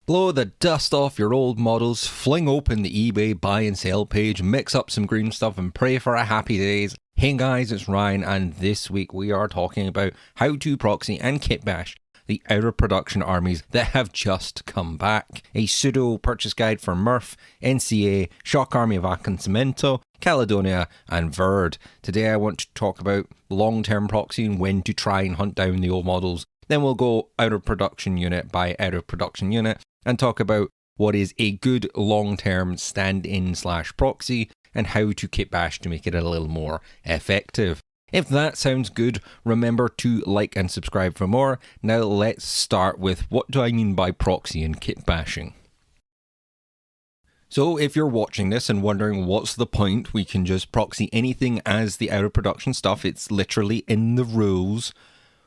Blow the dust off your old models, fling open the eBay buy and sell page, mix up some green stuff and pray for a happy days. Hey guys, it's Ryan, and this week we are talking about how to proxy and kit bash the out of production armies that have just come back. A pseudo purchase guide for Murph, NCA, Shock Army of Aconcimento, Caledonia and VIRD. Today I want to talk about long-term proxy and when to try and hunt down the old models. Then we'll go out of production unit by out of production unit and talk about what is a good long-term stand-in / proxy and how to kit bash to make it a little more effective. If that sounds good, remember to like and subscribe for more. Now let's start with what do I mean by proxy and kit bashing. So if you're watching this and wondering what's the point, we can just proxy anything as the out of production stuff. It's literally in the rules.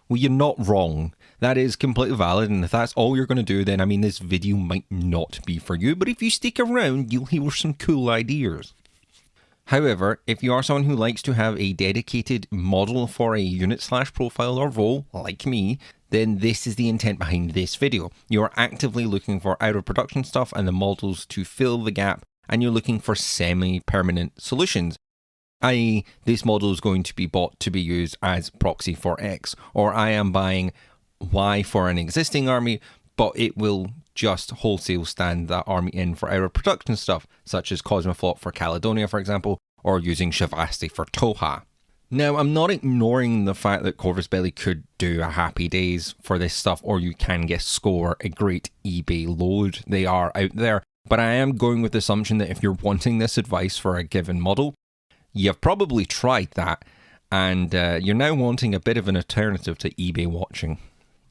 Well, you're not wrong. That is completely valid, and if that's all you're going to do, then I mean this video might not be for you, but if you stick around, you'll hear some cool ideas. However, if you are someone who likes to have a dedicated model for a unit / profile or role, like me, then this is the intent behind this video. You are actively looking for out of production stuff and the models to fill the gap, and you're looking for semi-permanent solutions. I.e., this model is going to be bought to be used as proxy for X, or I am buying Y for an existing army, but it will just wholesale stand that army in for out of production stuff, such as Cosmoflot for Caledonia, for example, or using Shavasti for Toha. Now, I'm not ignoring the fact that Corvus Belli could do a happy days for this stuff, or you can score a great eBay load. They are out there, but I am going with the assumption that if you're wanting this advice for a given model, you've probably tried that, and you're now wanting a bit of an alternative to eBay watching.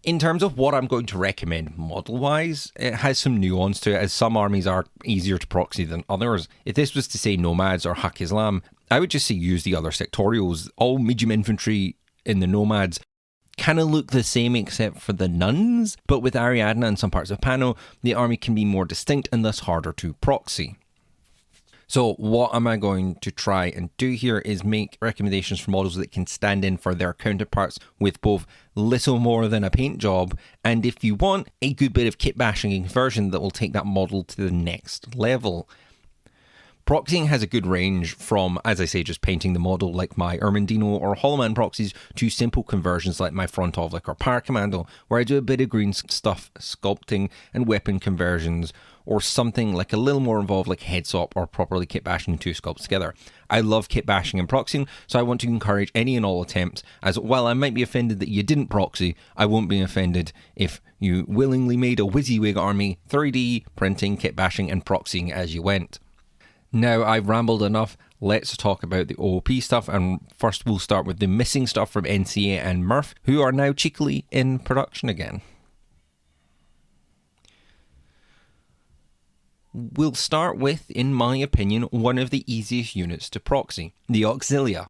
In terms of what I'm going to recommend model-wise, it has some nuance to it, as some armies are easier to proxy than others. If this was to say Nomads or Haq Islam, I would just say use the other sectorials. All medium infantry in the Nomads kind of look the same except for the nuns, but with Ariadna and some parts of Pano, the army can be more distinct and thus harder to proxy. So what am I going to try and do here is make recommendations for models that can stand in for their counterparts with both little more than a paint job, and if you want, a good bit of kit bashing and conversion that will take that model to the next level. Proxying has a good range from, as I say, just painting the model like my Ermendino or Hollowman proxies to simple conversions like my Frontovlik or Paracommando, where I do a bit of green stuff sculpting and weapon conversions, or something like a little more involved like head swap or properly kit bashing two sculpts together. I love kit bashing and proxying, so I want to encourage any and all attempts, as while I might be offended that you didn't proxy, I won't be offended if you willingly made a WYSIWYG army 3D printing, kit bashing and proxying as you went. Now, I've rambled enough, let's talk about the OOP stuff, and first we'll start with the missing stuff from NCA and Murph, who are now cheekily in production again. We'll start with, in my opinion, one of the easiest units to proxy, the Auxilia,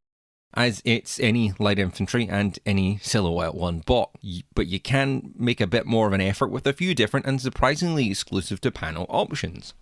as it's any light infantry and any silhouette one bot, but you can make a bit more of an effort with a few different and surprisingly exclusive to panel options.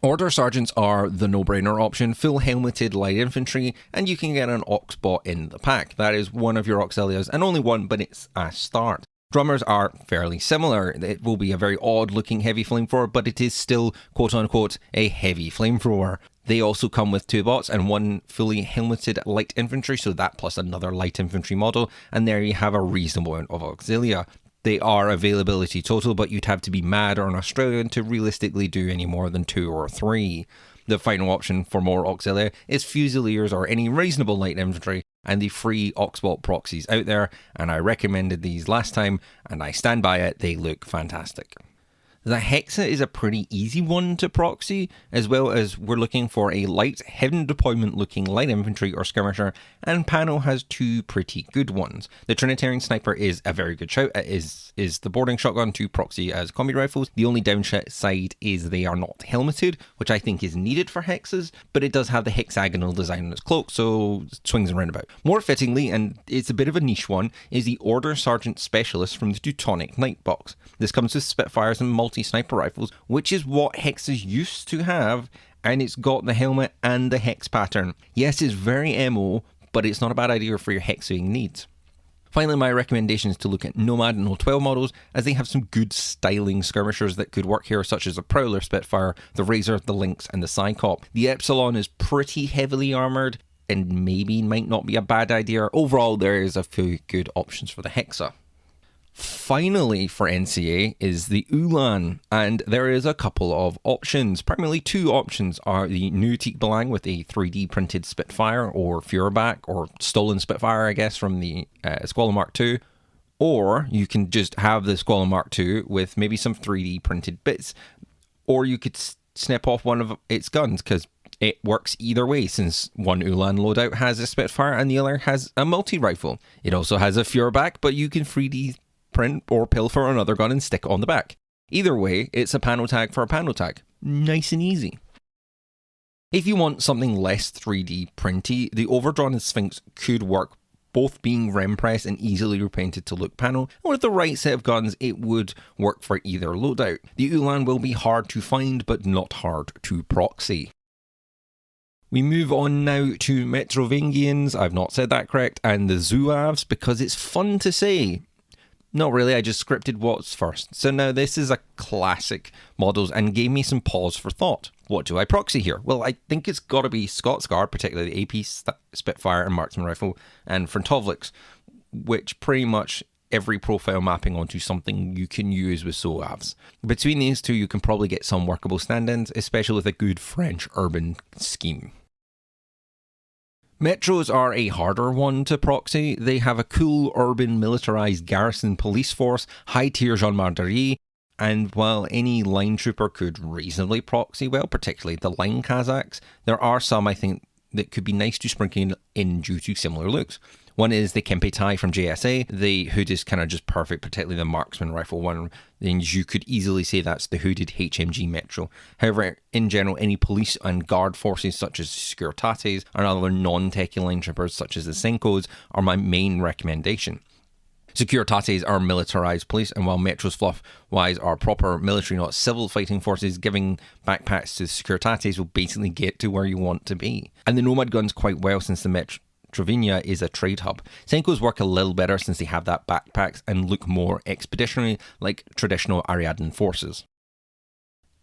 Order Sergeants are the no-brainer option, full helmeted light infantry, and you can get an Aux bot in the pack. That is one of your Auxilias, and only one, but it's a start. Drummers are fairly similar. It will be a very odd looking heavy flamethrower, but it is still quote unquote a heavy flamethrower. They also come with two bots and one fully helmeted light infantry, so that plus another light infantry model, and there you have a reasonable amount of Auxilia. They are availability total, but you'd have to be mad or an Australian to realistically do any more than 2 or 3. The final option for more Auxilia is Fusiliers or any reasonable light infantry, and the free Auxbot proxies out there, and I recommended these last time, and I stand by it, they look fantastic. The Hexa is a pretty easy one to proxy, as well as we're looking for a light, hidden deployment looking light infantry or skirmisher, and Pano has two pretty good ones. The Trinitarian Sniper is a very good shout. It is the boarding shotgun to proxy as combi rifles. The only downside is they are not helmeted, which I think is needed for Hexas, but it does have the hexagonal design on its cloak, so swings and roundabout. More fittingly, and it's a bit of a niche one, is the Order Sergeant Specialist from the Teutonic Night Box. This comes with Spitfires and multi-sniper rifles, which is what Hexas used to have, and it's got the helmet and the hex pattern. Yes, it's very MO, but it's not a bad idea for your hexing needs. Finally, my recommendation is to look at Nomad and O12 models, as they have some good styling skirmishers that could work here, such as the Prowler Spitfire, the Razor, the Lynx, and the Cycop. The Epsilon is pretty heavily armoured, and maybe might not be a bad idea. Overall, there is a few good options for the Hexa. Finally, for NCA is the Ulan, and there is a couple of options. Primarily two options are the new Teak Belang with a 3D printed Spitfire, or Fuhrback, or stolen Spitfire, I guess, from the Squall Mark II. Or you can just have the Squall Mark II with maybe some 3D printed bits. Or you could snip off one of its guns, because it works either way, since one Ulan loadout has a Spitfire and the other has a multi-rifle. It also has a Fuhrback, but you can 3D print or pilfer another gun and stick it on the back. Either way, it's a panel tag for a panel tag. Nice and easy. If you want something less 3D printy, the Overdrawn Sphinx could work, both being rem pressed and easily repainted to look panel, and with the right set of guns it would work for either loadout. The Ulan will be hard to find, but not hard to proxy. We move on now to Metrovingians, I've not said that correct, and the Zouaves, because it's fun to say. Not really, I just scripted what's first. So now this is a classic models and gave me some pause for thought. What do I proxy here? Well, I think it's got to be Scotsguard, particularly the AP Spitfire and Marksman Rifle, and Frontovlix, which pretty much every profile mapping onto something you can use with Zouaves. Between these two, you can probably get some workable stand-ins, especially with a good French urban scheme. Metros are a harder one to proxy. They have a cool urban militarized garrison police force, high tier gendarmerie, and while any line trooper could reasonably proxy well, particularly the line Kazakhs, there are some I think that could be nice to sprinkle in due to similar looks. One is the Kempe Tai from JSA. The hood is kind of just perfect, particularly the Marksman Rifle one. Then you could easily say that's the hooded HMG Metro. However, in general, any police and guard forces such as Securitates and other non-techie line troopers such as the Senkos are my main recommendation. Securitates are militarized police, and while Metros fluff-wise are proper military, not civil fighting forces, giving backpacks to Securitates will basically get to where you want to be. And the Nomad guns quite well, since the Metrovinia is a trade hub. Senkos work a little better since they have that backpacks and look more expeditionary like traditional Ariadne forces.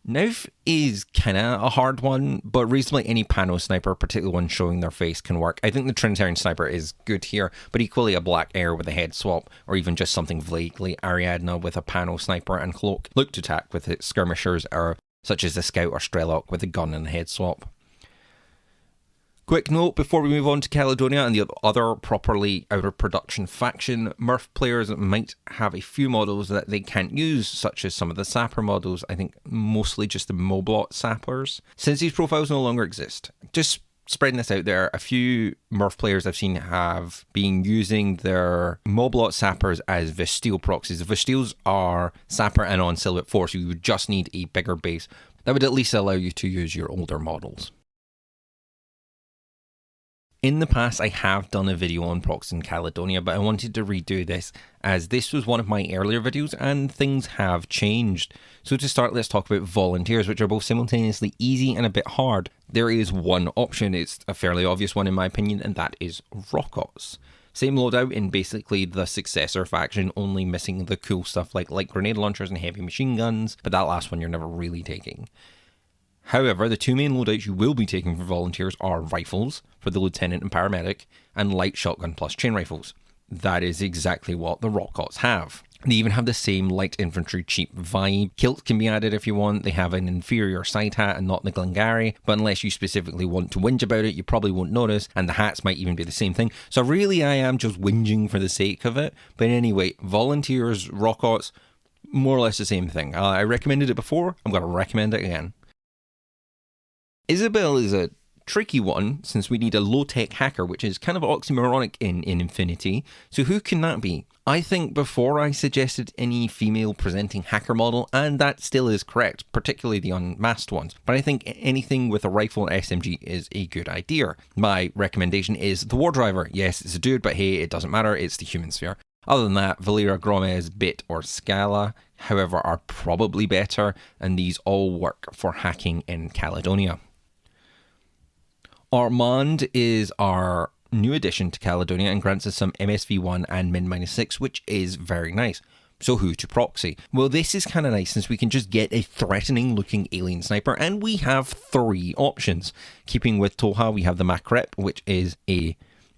Knife is kinda a hard one, but reasonably any pano sniper, particularly one showing their face, can work. I think the Trinitarian sniper is good here, but equally a black air with a head swap, or even just something vaguely Ariadne with a pano sniper and cloak, look to attack with its skirmishers, or such as the Scout or Strelok with a gun and a head swap. Quick note before we move on to Caledonia and the other properly out of production faction, Murph players might have a few models that they can't use, such as some of the Sapper models, I think mostly just the Moblot Sappers, since these profiles no longer exist. Just spreading this out there, a few Murph players I've seen have been using their Moblot Sappers as Visteel proxies. The Visteels are Sapper and on Silhouette 4, so you would just need a bigger base. That would at least allow you to use your older models. In the past, I have done a video on Proxy in Caledonia, but I wanted to redo this as this was one of my earlier videos and things have changed. So to start, let's talk about volunteers, which are both simultaneously easy and a bit hard. There is one option, it's a fairly obvious one in my opinion, and that is Rockets. Same loadout in basically the successor faction, only missing the cool stuff like light grenade launchers and heavy machine guns, but that last one you're never really taking. However, the two main loadouts you will be taking for volunteers are rifles for the lieutenant and paramedic, and light shotgun plus chain rifles. That is exactly what the Rockets have. They even have the same light infantry cheap vibe. Kilt can be added if you want. They have an inferior side hat and not the Glengarry, but unless you specifically want to whinge about it, you probably won't notice, and the hats might even be the same thing. So really I am just whinging for the sake of it. But anyway, volunteers, Rockets, more or less the same thing. I recommended it before, I'm going to recommend it again. Isabel is a tricky one, since we need a low-tech hacker, which is kind of oxymoronic in Infinity. So who can that be? I think before I suggested any female-presenting hacker model, and that still is correct, particularly the unmasked ones. But I think anything with a rifle and SMG is a good idea. My recommendation is the War Driver. Yes, it's a dude, but hey, it doesn't matter, it's the human sphere. Other than that, Valera, Gomez, Bit, or Scala, however, are probably better, and these all work for hacking in Caledonia. Armand is our new addition to Caledonia and grants us some MSV1 and min-6, which is very nice. So who to proxy? Well, this is kind of nice since we can just get a threatening looking alien sniper, and we have 3 options. Keeping with Toha, we have the Makrep, which is a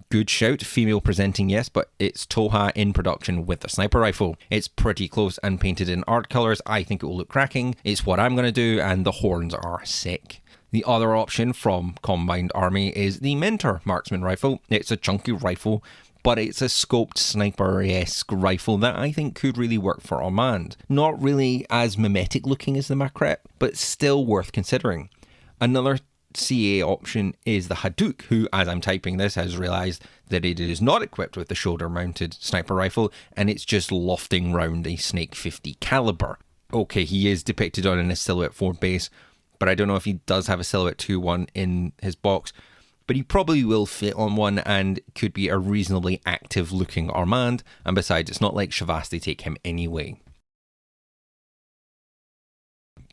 good shout. Female presenting, yes, but it's Toha in production with a sniper rifle. It's pretty close and painted in art colours. I think it will look cracking. It's what I'm going to do, and the horns are sick. The other option from Combined Army is the Mentor marksman rifle. It's a chunky rifle, but it's a scoped sniper-esque rifle that I think could really work for Armand. Not really as mimetic looking as the Makrep, but still worth considering. Another CA option is the Hadouken, who, as I'm typing this, has realised that it is not equipped with the shoulder-mounted sniper rifle, and it's just lofting round a Snake 50 caliber. Okay, he is depicted on a Silhouette 4 base, but I don't know if he does have a Silhouette 2 one in his box, but he probably will fit on one and could be a reasonably active looking Armand, and besides, it's not like Shavasti take him anyway.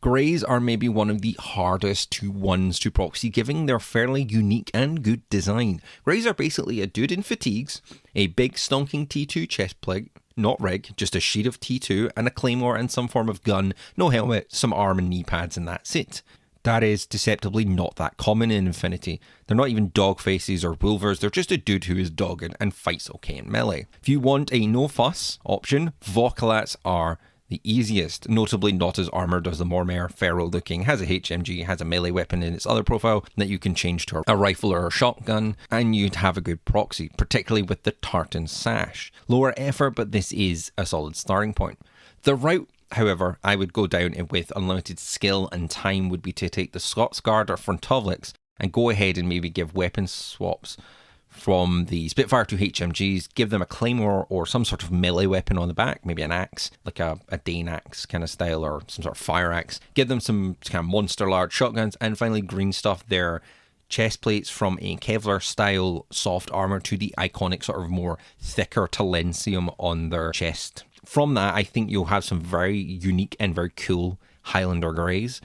Greys are maybe one of the hardest ones to proxy, given their fairly unique and good design. Greys are basically a dude in fatigues, a big stonking T2 chest plate, not rig, just a sheet of T2 and a claymore and some form of gun, no helmet, some arm and knee pads, and that's it. That is deceptively not that common in Infinity. They're not even dog faces or wolvers, they're just a dude who is dogged and fights okay in melee. If you want a no fuss option, Vokalats are the easiest, notably not as armoured as the Mormare, feral looking, has a HMG, has a melee weapon in its other profile that you can change to a rifle or a shotgun, and you'd have a good proxy, particularly with the Tartan Sash. Lower effort, but this is a solid starting point. The route, however, I would go down with unlimited skill and time would be to take the Scots Guard or Frontovlics and go ahead and maybe give weapon swaps from the Spitfire to HMGs, give them a claymore or some sort of melee weapon on the back, maybe an axe, like a Dane axe kind of style or some sort of fire axe, give them some kind of monster large shotguns, and finally green stuff their chest plates from a Kevlar style soft armor to the iconic sort of more thicker Talentium on their chest. From that, I think you'll have some very unique and very cool Highlander greys.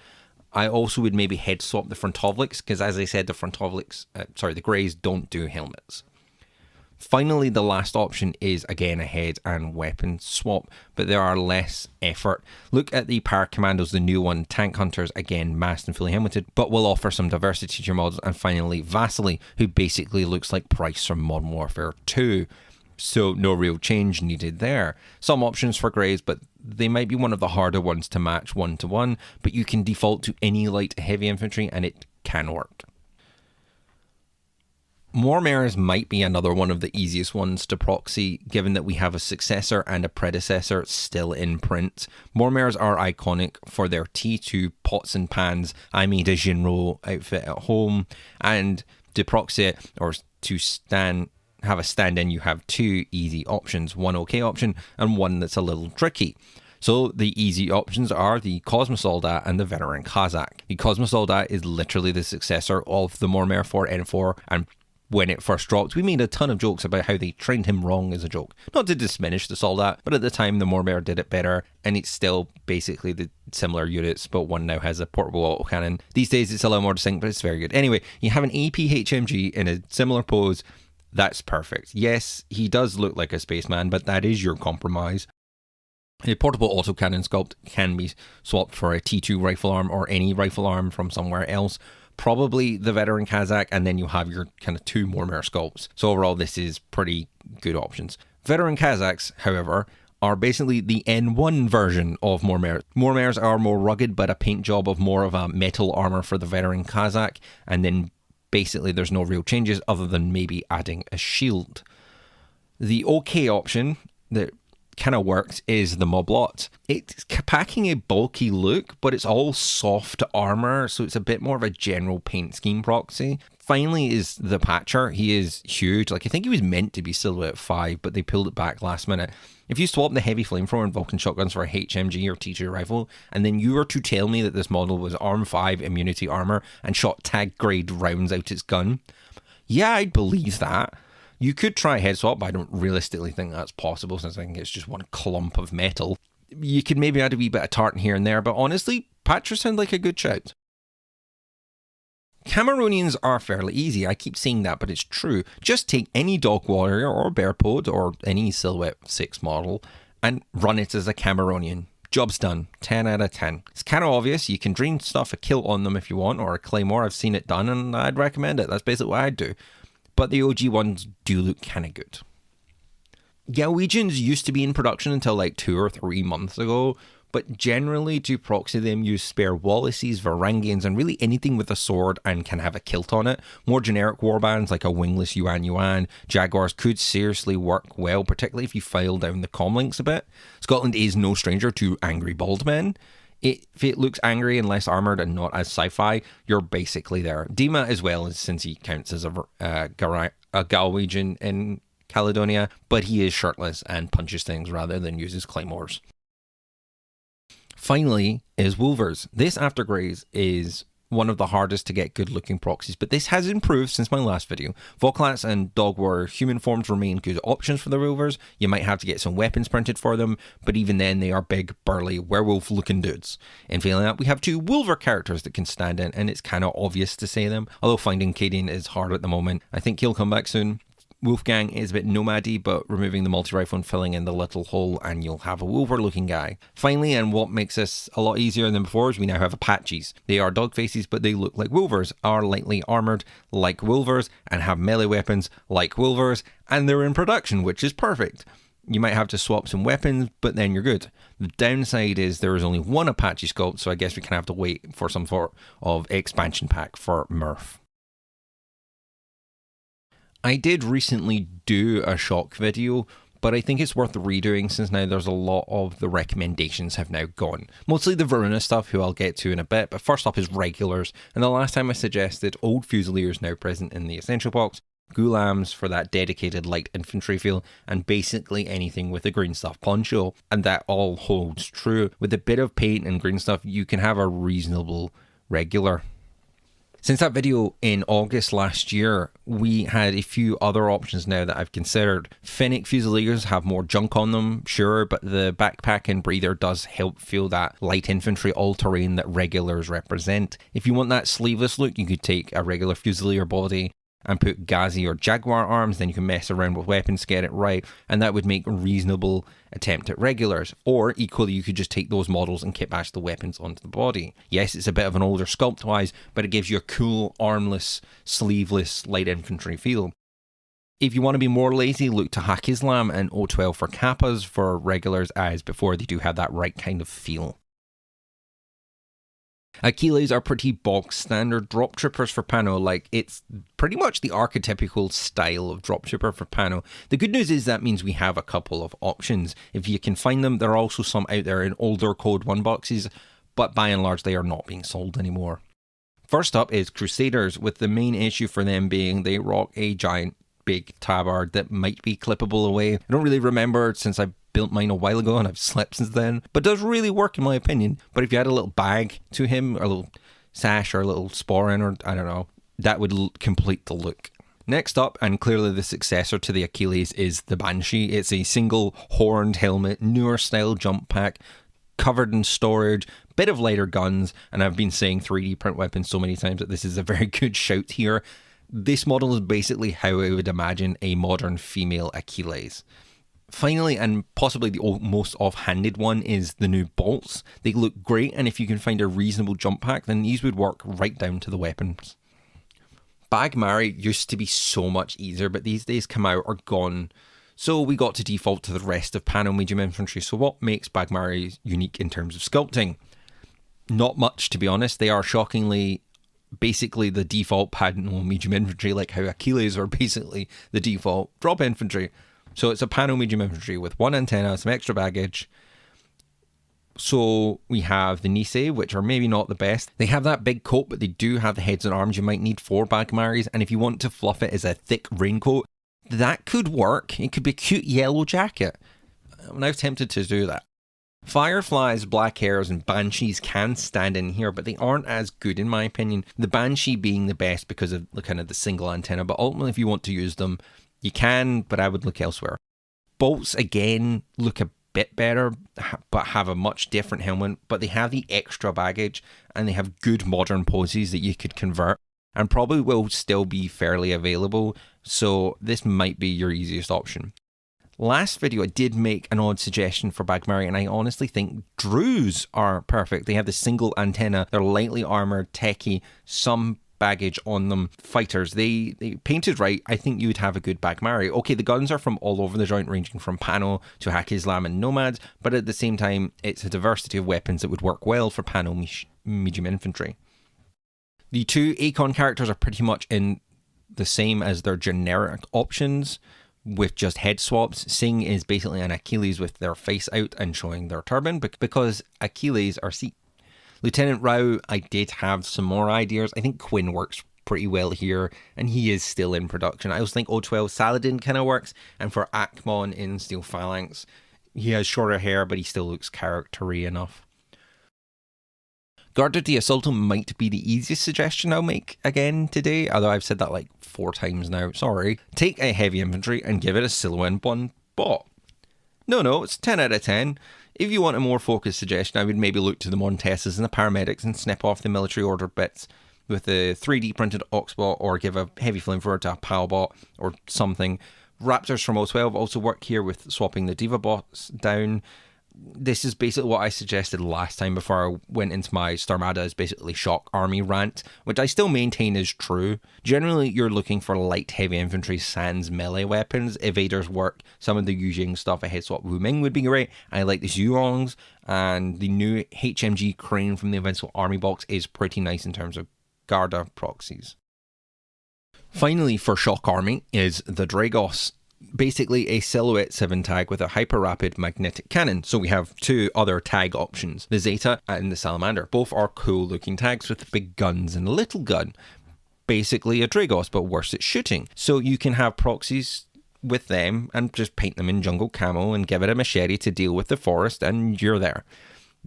I also would maybe head swap the Frontovlics, because as I said, the greys don't do helmets. Finally, the last option is again a head and weapon swap, but there are less effort. Look at the Power Commandos, the new one, Tank Hunters, again masked and fully helmeted, but will offer some diversity to your models. And finally, Vasily, who basically looks like Price from Modern Warfare 2. So no real change needed there. Some options for greys, but they might be one of the harder ones to match 1-to-1, but you can default to any light heavy infantry and it can work. Mormares might be another one of the easiest ones to proxy, given that we have a successor and a predecessor still in print. Mormares are iconic for their T2 pots and pans. I made a Jinro outfit at home, and to proxy it, or to have a stand-in, you have 2 easy options, one okay option and one that's a little tricky. So the easy options are the Cosmosoldat and the Veteran Kazakh. The Cosmosoldat is literally the successor of the Mormare 4N4, and when it first dropped, we made a ton of jokes about how they trained him wrong as a joke. Not to diminish the Soldat, but at the time the Mormare did it better, and it's still basically the similar units, but one now has a portable autocannon. These days it's a little more distinct, but it's very good. Anyway, you have an AP HMG in a similar pose. That's perfect. Yes, he does look like a spaceman, but that is your compromise. A portable autocannon sculpt can be swapped for a T2 rifle arm or any rifle arm from somewhere else. Probably the Veteran Kazakh, and then you have your kind of 2 Mormare sculpts. So overall, this is pretty good options. Veteran Kazakhs, however, are basically the N1 version of Mormare. Mormares are more rugged, but a paint job of more of a metal armor for the Veteran Kazakh, and then basically there's no real changes other than maybe adding a shield. The okay option that kind of works is the Moblot. It's packing a bulky look, but it's all soft armor, so it's a bit more of a general paint scheme proxy. Finally is the Patcher. He is huge. Like, I think he was meant to be Silhouette 5, but they pulled it back last minute. If you swap the heavy flamethrower and Vulcan shotguns for a HMG or T2 rifle, and then you were to tell me that this model was Arm 5 immunity armor and shot tag grade rounds out its gun, yeah, I'd believe that. You could try head swap, but I don't realistically think that's possible, since I think it's just one clump of metal. You could maybe add a wee bit of tartan here and there, but honestly, Patcher sound like a good shout. Cameronians are fairly easy. I keep saying that, but it's true. Just take any dog warrior or bear pod or any Silhouette 6 model and run it as a Cameronian. Job's done. 10 out of 10. It's kind of obvious. You can drain stuff a kill on them if you want, or a claymore. I've seen it done and I'd recommend it. That's basically what I'd do. But the OG ones do look kind of good. Galwegians used to be in production until like 2 or 3 months ago, but generally to proxy them use spare Wallaces, Varangians, and really anything with a sword and can have a kilt on it. More generic warbands like a wingless Yuan Yuan, Jaguars could seriously work well, particularly if you file down the comlinks a bit. Scotland is no stranger to angry bald men. If it looks angry and less armoured and not as sci-fi, you're basically there. Dima as well, since he counts as a Galwegian in Caledonia, but he is shirtless and punches things rather than uses claymores. Finally is Wolvers. This aftergraze is one of the hardest to get good looking proxies, but this has improved since my last video. Volklats and Dog Warrior human forms remain good options for the Wolvers. You might have to get some weapons printed for them, but even then they are big, burly, werewolf looking dudes. In failing that, we have 2 Wolver characters that can stand in, and it's kind of obvious to say them, although finding Cadian is hard at the moment. I think he'll come back soon. Wolfgang is a bit nomady, but removing the multi-rifle and filling in the little hole and you'll have a Wolver looking guy. Finally, and what makes this a lot easier than before, is we now have Apaches. They are dog faces, but they look like Wolvers, are lightly armoured like Wolvers, and have melee weapons like Wolvers, and they're in production, which is perfect. You might have to swap some weapons, but then you're good. The downside is there is only one Apache sculpt, so I guess we can have to wait for some sort of expansion pack for Murph. I did recently do a shock video, but I think it's worth redoing since now there's a lot of the recommendations have now gone. Mostly the Verona stuff, who I'll get to in a bit, but first up is regulars. And the last time I suggested old Fusiliers now present in the Essential Box, Gulams for that dedicated light infantry feel, and basically anything with a green stuff poncho. And that all holds true. With a bit of paint and green stuff, you can have a reasonable regular. Since that video in August last year, we had a few other options now that I've considered. Fennec Fusiliers have more junk on them, sure, but the backpack and breather does help fill that light infantry all-terrain that regulars represent. If you want that sleeveless look, you could take a regular Fusilier body and put Ghazi or Jaguar arms, then you can mess around with weapons, get it right, and that would make a reasonable attempt at regulars. Or equally, you could just take those models and kitbash the weapons onto the body. Yes, it's a bit of an older sculpt wise, but it gives you a cool, armless, sleeveless light infantry feel. If you want to be more lazy, look to Hak Islam and O12 for Kappas for regulars, as before they do have that right kind of feel. Achilles are pretty bog standard drop troopers for Pano, like it's pretty much the archetypical style of drop trooper for Pano. The good news is that means we have a couple of options. If you can find them, there are also some out there in older Code 1 boxes, but by and large they are not being sold anymore. First up is Crusaders, with the main issue for them being they rock a giant big tabard that might be clippable away. I don't really remember since I built mine a while ago and I've slept since then, but does really work in my opinion. But if you had a little bag to him, or a little sash or a little sporran, or I don't know, that would complete the look. Next up, and clearly the successor to the Achilles, is the Banshee. It's a single horned helmet, newer style jump pack, covered in storage, bit of lighter guns, and I've been saying 3D print weapons so many times that this is a very good shout here. This model is basically how I would imagine a modern female Achilles. Finally, and possibly the most offhanded one, is the new bolts. They look great, and if you can find a reasonable jump pack, then these would work right down to the weapons. Bagmari used to be so much easier, but these days come out are gone. So we got to default to the rest of Pano medium infantry. So what makes Bagmari unique in terms of sculpting? Not much, to be honest. They are shockingly basically the default Pano medium infantry, like how Achilles are basically the default drop infantry. So it's a Pano medium infantry with one antenna, some extra baggage. So we have the Nisei, which are maybe not the best. They have that big coat, but they do have the heads and arms you might need for Bagmaris. And if you want to fluff it as a thick raincoat, that could work. It could be a cute yellow jacket. I'm now tempted to do that. Fireflies, Black Hares, and Banshees can stand in here, but they aren't as good in my opinion. The Banshee being the best because of the kind of the single antenna, but ultimately if you want to use them, you can, but I would look elsewhere. Bolts, again, look a bit better, but have a much different helmet, but they have the extra baggage, and they have good modern poses that you could convert. and probably will still be fairly available, so this might be your easiest option. Last video I did make an odd suggestion for Bagmari, and I honestly think Druze are perfect. They have the single antenna, they're lightly armoured, techie, some baggage on them, fighters. They painted right, I think you would have a good Bagmari. Okay, the guns are from all over the joint, ranging from Pano to Hack Islam and Nomads, but at the same time it's a diversity of weapons that would work well for Pano medium infantry. The two Acon characters are pretty much in the same as their generic options, with just head swaps. Singh is basically an Achilles with their face out and showing their turban, because Achilles are Sikh. Lieutenant Rao, I did have some more ideas. I think Quinn works pretty well here, and he is still in production. I also think O12 Saladin kind of works, and for Akmon in Steel Phalanx, he has shorter hair, but he still looks character-y enough. Garda di Assalto might be the easiest suggestion I'll make again today, although I've said that like 4 times now, sorry. Take a heavy infantry and give it a Silouan 1 bot. No, it's 10 out of 10. If you want a more focused suggestion, I would maybe look to the Montesas and the Paramedics and snip off the military order bits with a 3D printed Oxbot, or give a heavy flamethrower to a Palbot or something. Raptors from O12 also work here with swapping the Diva bots down. This is basically what I suggested last time before I went into my Starmada is basically shock army rant, which I still maintain is true. Generally, you're looking for light heavy infantry sans melee weapons. Evaders work. Some of the Yujing stuff, a head swap Wu Ming would be great. I like the Zhuongs, and the new HMG Crane from the Invincible Army box is pretty nice in terms of Garda proxies. Finally, for shock army is the Dragos. Basically a silhouette 7 tag with a hyper rapid magnetic cannon. So we have 2 other tag options, the Zeta and the Salamander. Both are cool looking tags with big guns and a little gun. Basically a Dragos, but worse at shooting. So you can have proxies with them and just paint them in jungle camo and give it a machete to deal with the forest, and you're there.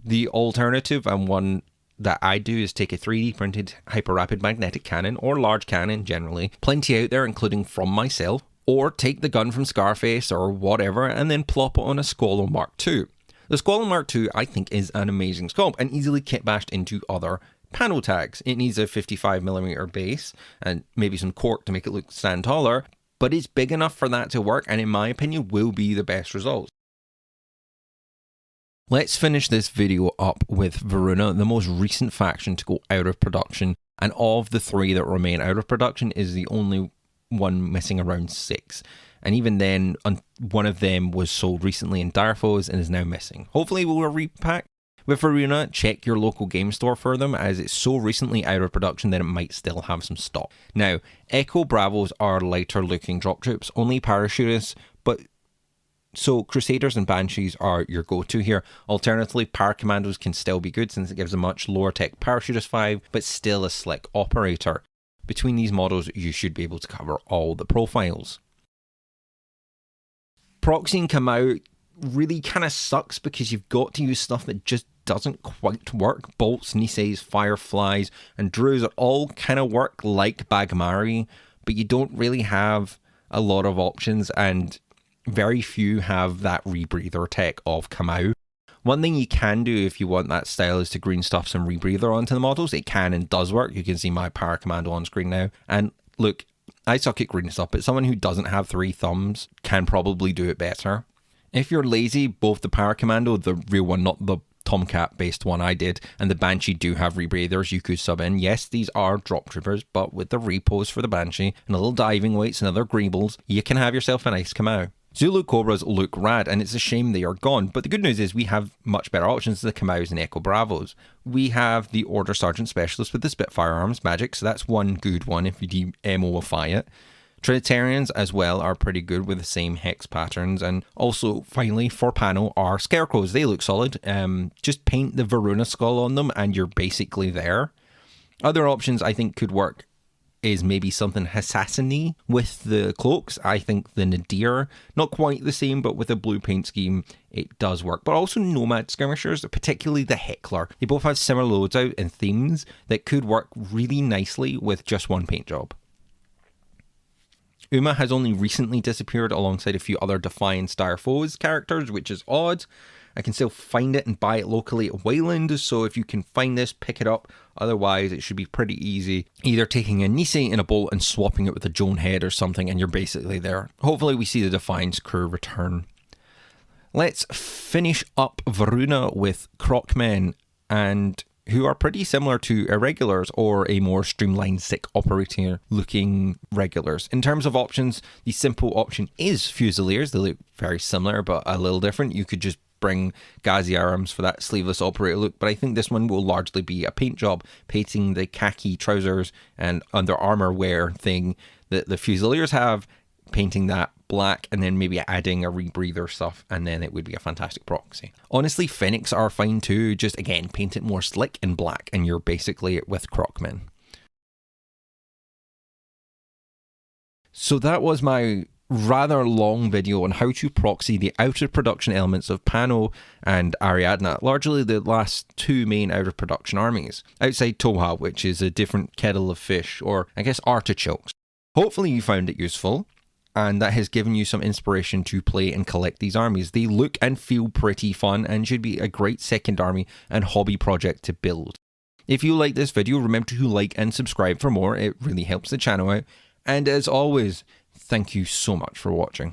The alternative, and one that I do, is take a 3D printed hyper rapid magnetic cannon, or large cannon generally. Plenty out there, including from myself. Or take the gun from Scarface or whatever and then plop it on a Squall Mark II. The Squall Mark II, I think, is an amazing sculpt and easily kit bashed into other panel tags. It needs a 55mm base and maybe some cork to make it look stand taller, but it's big enough for that to work, and in my opinion will be the best result. Let's finish this video up with Varuna, the most recent faction to go out of production, and of the 3 that remain out of production is the only one missing around 6, and even then one of them was sold recently in Direfos and is now missing. Hopefully we'll repack. With Varuna, check your local game store for them, as it's so recently out of production that it might still have some stock. Now, Echo Bravos are lighter looking drop troops, only parachutists, but so Crusaders and Banshees are your go-to here. Alternatively, Paracommandos can still be good since it gives a much lower tech parachutist 5, but still a slick operator. Between these models, you should be able to cover all the profiles. Proxy and Kamau really kind of sucks because you've got to use stuff that just doesn't quite work. Bolts, Niseis, Fireflies, and Druze all kind of work like Bagmari, but you don't really have a lot of options, and very few have that rebreather tech of Kamau. One thing you can do if you want that style is to green stuff some rebreather onto the models. It can and does work. You can see my Paracommando on screen now. And look, I suck at green stuff, but someone who doesn't have 3 thumbs can probably do it better. If you're lazy, both the Paracommando, the real one, not the Tomcat based one I did, and the Banshee do have rebreathers you could sub in. Yes, these are drop troopers, but with the repos for the Banshee and a little diving weights and other greebles, you can have yourself a nice Kamau. Zulu Cobras look rad, and it's a shame they are gone, but the good news is we have much better options than the Kamaus and Echo Bravos. We have the Order Sergeant Specialist with the Spitfire Arms magic, so that's one good one if you de-MOify it. Trinitarians as well are pretty good with the same hex patterns, and also finally for panel are Scarecrows. They look solid. Just paint the Varuna skull on them and you're basically there. Other options I think could work is maybe something Assassiny with the cloaks. I think the Nadir, not quite the same, but with a blue paint scheme, it does work. But also Nomad Skirmishers, particularly the Heckler. They both have similar loadout and themes that could work really nicely with just one paint job. Uma has only recently disappeared alongside a few other Defiance Dire Foes characters, which is odd. I can still find it and buy it locally at Wayland, so if you can find this, pick it up. Otherwise, it should be pretty easy. Either taking a Nisei in a bolt and swapping it with a Joan head or something, and you're basically there. Hopefully we see the Defiance crew return. Let's finish up Varuna with Crocmen, and who are pretty similar to irregulars or a more streamlined sick operator looking regulars. In terms of options, the simple option is Fusiliers. They look very similar but a little different. You could just bring Ghazi arms for that sleeveless operator look, but I think this one will largely be a paint job, painting the khaki trousers and under armor wear thing that the Fusiliers have, painting that black, and then maybe adding a rebreather stuff, and then it would be a fantastic proxy. Honestly, Phoenix are fine too, just again paint it more slick in black and you're basically with Crocmen. So that was my rather long video on how to proxy the out of production elements of Pano and Ariadna, largely the last two main out of production armies, outside Toha, which is a different kettle of fish, or I guess artichokes. Hopefully you found it useful, and that has given you some inspiration to play and collect these armies. They look and feel pretty fun and should be a great second army and hobby project to build. If you like this video, remember to like and subscribe for more. It really helps the channel out. And as always, thank you so much for watching.